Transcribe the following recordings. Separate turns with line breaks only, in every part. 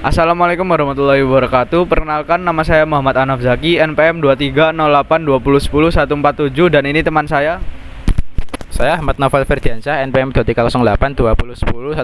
Assalamualaikum warahmatullahi wabarakatuh. Perkenalkan, nama saya Muhammad Anaf Zaki, NPM 23082010 dan ini teman saya.
Saya Ahmad Novel Ferdiansyah, NPM 23082010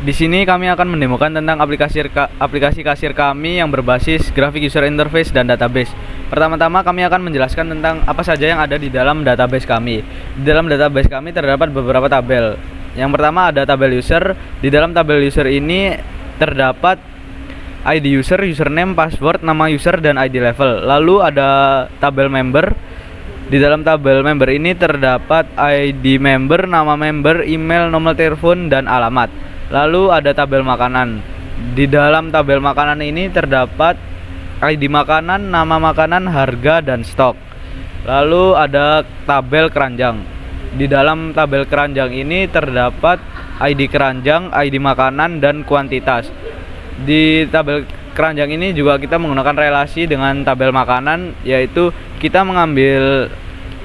Di sini kami akan mendemokan tentang aplikasi kasir kami yang berbasis grafik user interface dan database. Pertama-tama kami akan menjelaskan tentang apa saja yang ada di dalam database kami. Di dalam database kami terdapat beberapa tabel. Yang pertama ada tabel user. Di dalam tabel user ini terdapat ID user, username, password, nama user, dan ID level. Lalu ada tabel member. Di dalam tabel member ini terdapat ID member, nama member, email, nomor telepon, dan alamat. Lalu ada tabel makanan. Di dalam tabel makanan ini terdapat ID makanan, nama makanan, harga, dan stok. Lalu ada tabel keranjang. Di dalam tabel keranjang ini terdapat ID keranjang, ID makanan, dan kuantitas. Di tabel keranjang ini juga kita menggunakan relasi dengan tabel makanan, yaitu kita mengambil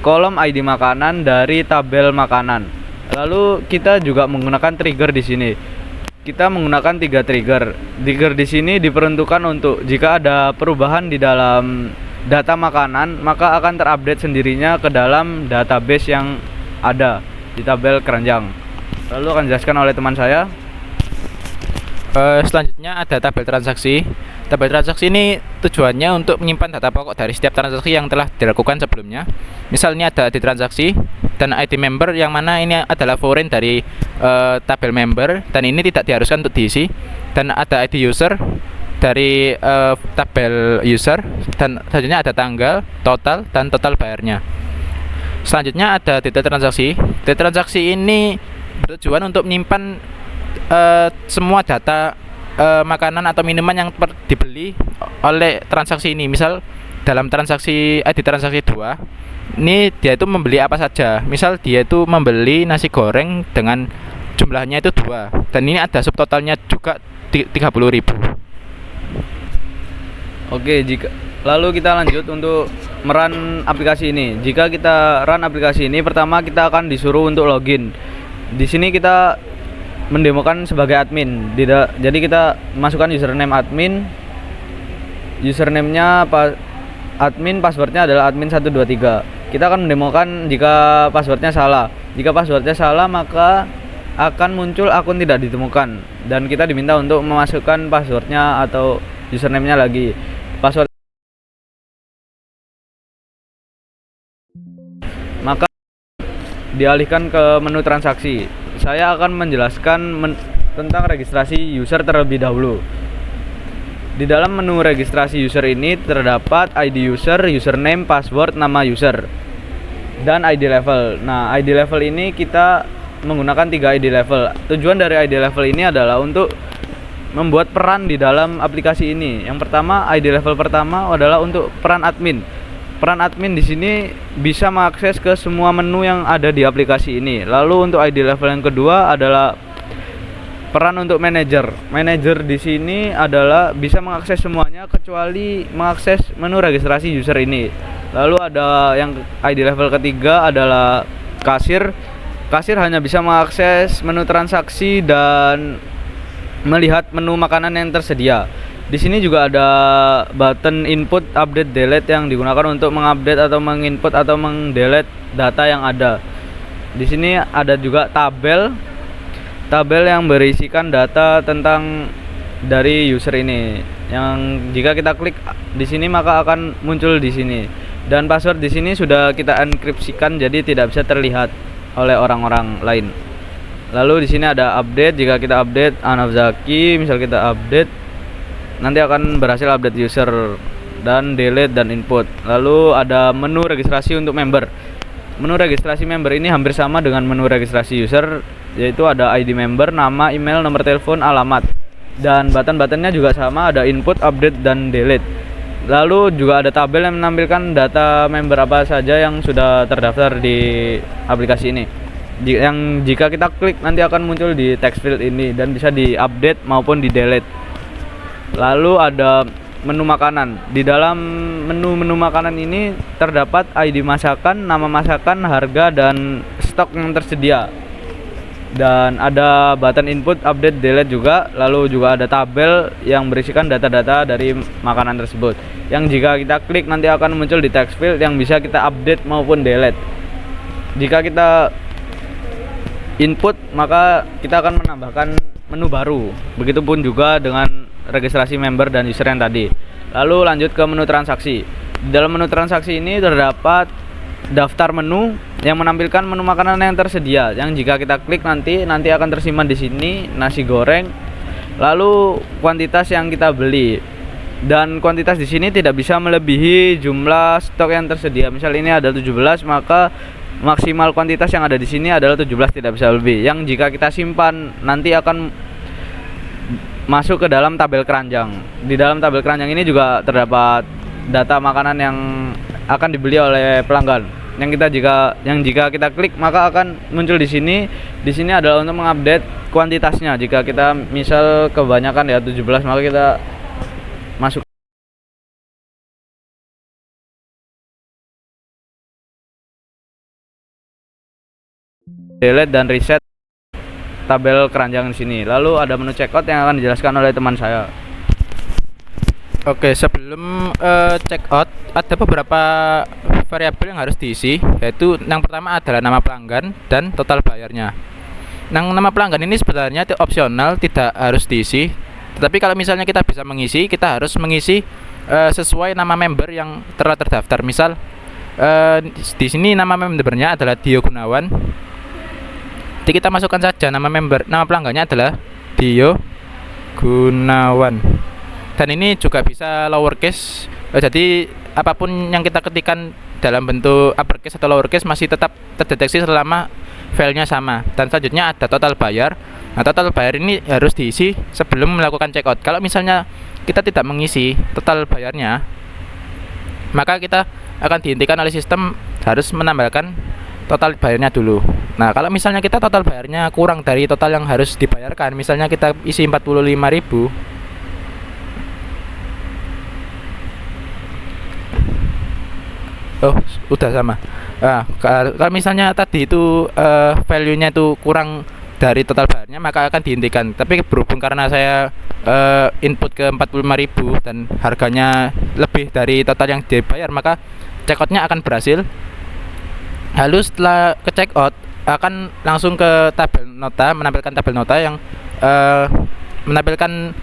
kolom ID makanan dari tabel makanan. Lalu kita juga menggunakan trigger di sini. Kita menggunakan 3 trigger. Trigger di sini diperuntukkan untuk jika ada perubahan di dalam data makanan, maka akan terupdate sendirinya ke dalam database yang ada di tabel keranjang. Lalu akan dijelaskan oleh teman saya.
Selanjutnya ada tabel transaksi. Tabel transaksi ini tujuannya untuk menyimpan data pokok dari setiap transaksi yang telah dilakukan sebelumnya. Misalnya ada ID transaksi dan ID member, yang mana ini adalah foreign dari tabel member dan ini tidak diharuskan untuk diisi. Dan ada ID user dari tabel user, dan selanjutnya ada tanggal, total, dan total bayarnya. Selanjutnya ada detail transaksi. Detail transaksi ini bertujuan untuk menyimpan semua data makanan atau minuman yang dibeli oleh transaksi ini. Misal dalam transaksi ID transaksi 2, ini dia itu membeli apa saja. Misal dia itu membeli nasi goreng dengan jumlahnya itu 2, dan ini ada subtotalnya juga 30.000.
Oke, lalu kita lanjut untuk merun aplikasi ini. Jika kita run aplikasi ini, pertama kita akan disuruh untuk login. Di sini kita mendemokan sebagai admin. Jadi kita masukkan username admin. Username-nya admin, passwordnya adalah admin123. Kita akan mendemokan jika passwordnya salah. Jika passwordnya salah, maka akan muncul akun tidak ditemukan dan kita diminta untuk memasukkan passwordnya atau username-nya lagi. Password maka dialihkan ke menu transaksi. Saya akan menjelaskan tentang registrasi user terlebih dahulu. Di dalam menu registrasi user ini terdapat ID user, username, password, nama user, dan ID level. Nah, ID level ini kita menggunakan 3 ID level. Tujuan dari ID level ini adalah untuk membuat peran di dalam aplikasi ini. Yang pertama, ID level pertama adalah untuk peran admin. Peran admin di sini bisa mengakses ke semua menu yang ada di aplikasi ini. Lalu untuk ID level yang kedua adalah peran untuk manajer. Manajer di sini adalah bisa mengakses semuanya kecuali mengakses menu registrasi user ini. Lalu ada yang ID level ketiga adalah kasir. Kasir hanya bisa mengakses menu transaksi dan melihat menu makanan yang tersedia. Di sini juga ada button input, update, delete yang digunakan untuk mengupdate atau menginput atau mendelete data yang ada. Di sini ada juga tabel yang berisikan data tentang dari user ini. Yang jika kita klik di sini maka akan muncul di sini. Dan password di sini sudah kita enkripsikan jadi tidak bisa terlihat oleh orang-orang lain. Lalu di sini ada update. Jika kita update Anaf Zaki, misal kita update, nanti akan berhasil update user, dan delete dan input. Lalu ada menu registrasi untuk member. Menu registrasi member ini hampir sama dengan menu registrasi user, yaitu ada ID member, nama, email, nomor telepon, alamat. Dan button-buttonnya juga sama, ada input, update, dan delete. Lalu juga ada tabel yang menampilkan data member apa saja yang sudah terdaftar di aplikasi ini. Yang jika kita klik nanti akan muncul di text field ini dan bisa di-update maupun di-delete. Lalu ada menu makanan. Di dalam menu makanan ini terdapat ID masakan, nama masakan, harga, dan stok yang tersedia. dan ada button input, update, delete juga. Lalu juga ada tabel yang berisikan data-data dari makanan tersebut, yang jika kita klik nanti akan muncul di text field yang bisa kita update maupun delete. Jika kita input maka kita akan menambahkan menu baru. Begitupun juga dengan registrasi member dan user yang tadi. Lalu lanjut ke menu transaksi. Di dalam menu transaksi ini terdapat daftar menu yang menampilkan menu makanan yang tersedia, yang jika kita klik nanti akan tersimpan di sini nasi goreng, lalu kuantitas yang kita beli, dan kuantitas di sini tidak bisa melebihi jumlah stok yang tersedia. Misal ini ada 17, maka maksimal kuantitas yang ada di sini adalah 17, tidak bisa lebih. Yang jika kita simpan nanti akan masuk ke dalam tabel keranjang. Di dalam tabel keranjang ini juga terdapat data makanan yang akan dibeli oleh pelanggan. Yang jika kita klik maka akan muncul di sini. Di sini adalah untuk mengupdate kuantitasnya. Jika kita misal kebanyakan ya 17, maka kita masuk delete dan reset tabel keranjang di sini. Lalu ada menu checkout yang akan dijelaskan oleh teman saya.
Oke, sebelum checkout ada beberapa variabel yang harus diisi, yaitu yang pertama adalah nama pelanggan dan total bayarnya. Nama pelanggan ini sebenarnya opsional, tidak harus diisi. Tetapi kalau misalnya kita bisa mengisi, kita harus mengisi sesuai nama member yang telah terdaftar. Misal di sini nama membernya adalah Dio Gunawan. Jadi kita masukkan saja nama pelanggannya adalah Dio Gunawan. Dan ini juga bisa lowercase. Jadi apapun yang kita ketikkan dalam bentuk uppercase atau lowercase masih tetap terdeteksi selama filenya sama. Dan selanjutnya ada total bayar. Nah, total bayar ini harus diisi sebelum melakukan checkout. Kalau misalnya kita tidak mengisi total bayarnya, maka kita akan dihentikan oleh sistem, harus menambahkan total bayarnya dulu. Nah, kalau misalnya kita total bayarnya kurang dari total yang harus dibayarkan, misalnya kita isi 45.000, oh udah sama. Nah, kalau misalnya tadi itu value-nya itu kurang dari total bayarnya, maka akan dihentikan. Tapi berhubung karena saya input ke 45.000 dan harganya lebih dari total yang dibayar, maka checkout-nya akan berhasil. Lalu setelah ke checkout akan langsung ke tabel nota, menampilkan tabel nota yang menampilkan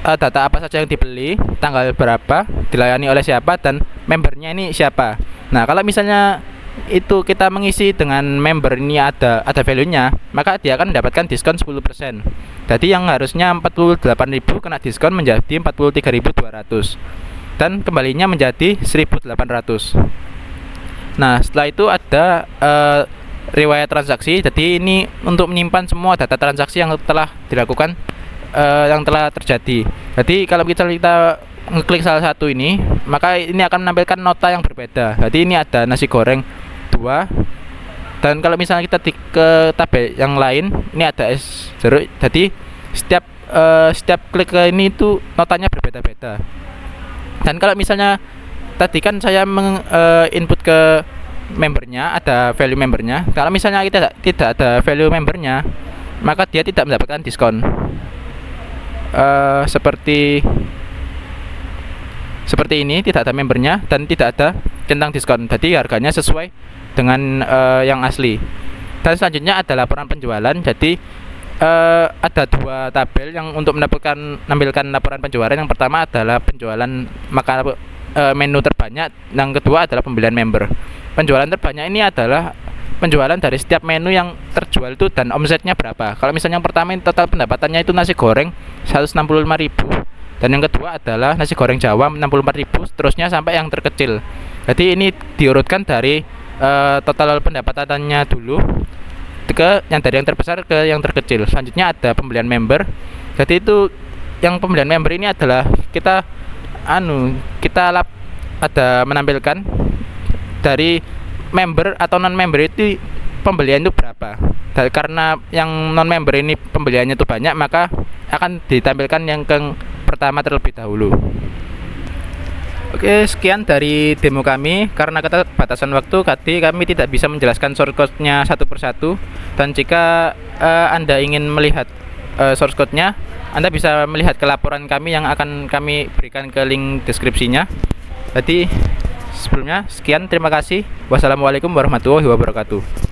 data apa saja yang dibeli, tanggal berapa, dilayani oleh siapa, dan membernya ini siapa. Nah, kalau misalnya itu kita mengisi dengan member ini ada value-nya, maka dia akan mendapatkan diskon 10%. Jadi yang harusnya 48.000 kena diskon menjadi 43.200 dan kembalinya menjadi 1.800. Nah, setelah itu ada riwayat transaksi. Jadi ini untuk menyimpan semua data transaksi yang telah dilakukan, yang telah terjadi. Jadi kalau kita ngeklik salah satu ini, maka ini akan menampilkan nota yang berbeda. Jadi ini ada nasi goreng 2, dan kalau misalnya kita ke tabel yang lain, ini ada es jeruk. Jadi setiap klik ke ini itu notanya berbeda-beda. Dan kalau misalnya tadi kan saya input ke membernya, ada value membernya. Kalau misalnya kita tidak ada value membernya, maka dia tidak mendapatkan diskon. Seperti ini, tidak ada membernya dan tidak ada centang diskon. Jadi harganya sesuai dengan yang asli. Dan selanjutnya ada laporan penjualan. Jadi ada dua tabel yang untuk menampilkan laporan penjualan. Yang pertama adalah penjualan makanan menu terbanyak, yang kedua adalah pembelian member. Penjualan terbanyak ini adalah penjualan dari setiap menu yang terjual itu dan omsetnya berapa. Kalau misalnya yang pertama ini total pendapatannya itu nasi goreng 165.000, dan yang kedua adalah nasi goreng Jawa 64.000, seterusnya sampai yang terkecil. Jadi ini diurutkan dari total pendapatannya dulu ke yang dari yang terbesar ke yang terkecil. Selanjutnya ada pembelian member. Jadi itu yang pembelian member ini adalah kita ada menampilkan dari member atau non member itu pembelian itu berapa. Dan karena yang non member ini pembeliannya itu banyak, maka akan ditampilkan yang pertama terlebih dahulu. Oke, sekian dari demo kami. Karena keterbatasan waktu, kami tidak bisa menjelaskan source code-nya satu persatu. Dan jika Anda ingin melihat source code-nya, Anda bisa melihat ke laporan kami yang akan kami berikan ke link deskripsinya. Jadi sebelumnya sekian, terima kasih. Wassalamualaikum warahmatullahi wabarakatuh.